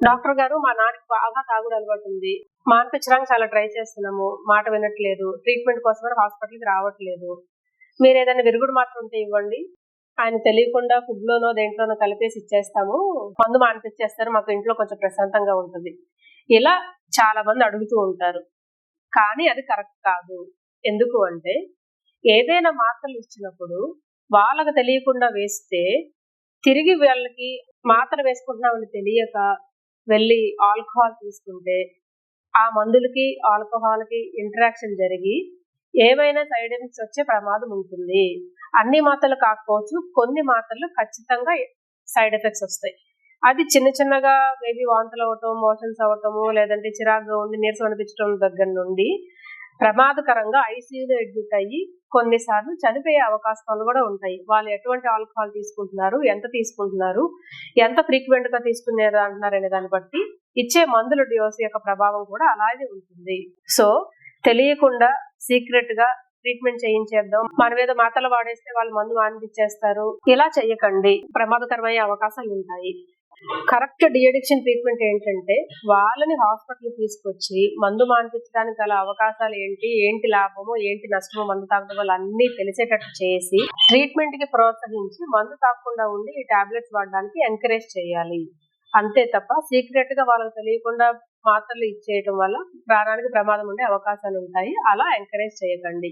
Doctor గారు మా నాన్నకి బాగా తాగుడు అలవాటు ఉంది. మానిపించడానికి చాలా ట్రై చేస్తున్నాము. మాట వినట్లేదు. ట్రీట్మెంట్ కోసమని హాస్పిటల్‌కి రావట్లేదు. మీరేదైనా విరుగుడు మాత్ర ఉంటే ఇవ్వండి. ఆయన తెలియకుండా ఫుడ్‌లోనో, దేంట్లోనో కలిపేసి ఇచ్చేస్తాము. మందు మానిపిచ్చేస్తారు. మాకు ఇంట్లో కొంచెం ప్రశాంతంగా ఉంటది. ఇలా చాలా మంది అడుగుతూ ఉంటారు. కానీ అది కరెక్ట్ కాదు. ఎందుకు అంటే, ఏదైనా మాత్రలు ఇచ్చినప్పుడు వాళ్ళకి తెలియకుండా వేస్తే, తిరిగి వాళ్ళకి మాత్ర వేసుకుంటున్నామని తెలియక వెళ్లి ఆల్కహాల్ తీసుకుంటే, ఆ మందులకి, ఆల్కహాల్‌కి ఇంటరాక్షన్ జరిగి ఏవైనా సైడ్ ఎఫెక్ట్స్ వచ్చే ప్రమాదం ఉంటుంది. అన్ని మాత్రలు కాకపోవచ్చు. కొన్ని మాత్రలు ఖచ్చితంగా సైడ్ ఎఫెక్ట్స్ వస్తాయి. అది చిన్న చిన్నగా మేబీ వాంతులవ్వటం, మోషన్స్ అవ్వటము, లేదంటే చిరాకుగా ఉండి నీరసం అనిపించడం దగ్గర నుండి ప్రమాదకరంగా ఐసీయూలో అడ్మిట్ అయ్యి కొన్నిసార్లు చనిపోయే అవకాశాలు కూడా ఉంటాయి. వాళ్ళు ఎటువంటి ఆల్కహాల్ తీసుకుంటున్నారు, ఎంత తీసుకుంటున్నారు, ఎంత ఫ్రీక్వెంట్‌గా తీసుకునేది అంటున్నారనే దాన్ని బట్టి ఇచ్చే మందుల డోస్ యొక్క ప్రభావం కూడా అలాగే ఉంటుంది. సో, తెలియకుండా సీక్రెట్‌గా ట్రీట్మెంట్ చేయించేద్దాం. మనమేదో మాత్రలు వాడేస్తే వాళ్ళు మందు మానిపిచ్చేస్తారు. ఇలా చెయ్యకండి. ప్రమాదకరమయ్యే అవకాశాలుంటాయి. కరెక్ట్ డీ అడిక్షన్ ట్రీట్మెంట్ ఏంటంటే, వాళ్ళని హాస్పిటల్‌కి తీసుకొచ్చి మందు మానిపించడానికి గల అవకాశాలు ఏంటి, ఏంటి లాభమో, ఏంటి నష్టమో మందు తాగడం వల్ల అన్నీ తెలిసేటట్టు చేసి, ట్రీట్మెంట్‌కి ప్రోత్సహించి మందు తాగకుండా ఉండి ఈ టాబ్లెట్స్ వాడడానికి ఎంకరేజ్ చేయాలి. అంతే తప్ప సీక్రెట్‌గా వాళ్ళకి తెలియకుండా మాత్రలు ఇచ్చేయటం వల్ల ప్రాణానికి ప్రమాదం ఉండే అవకాశాలుంటాయి. అలా ఎంకరేజ్ చేయకండి.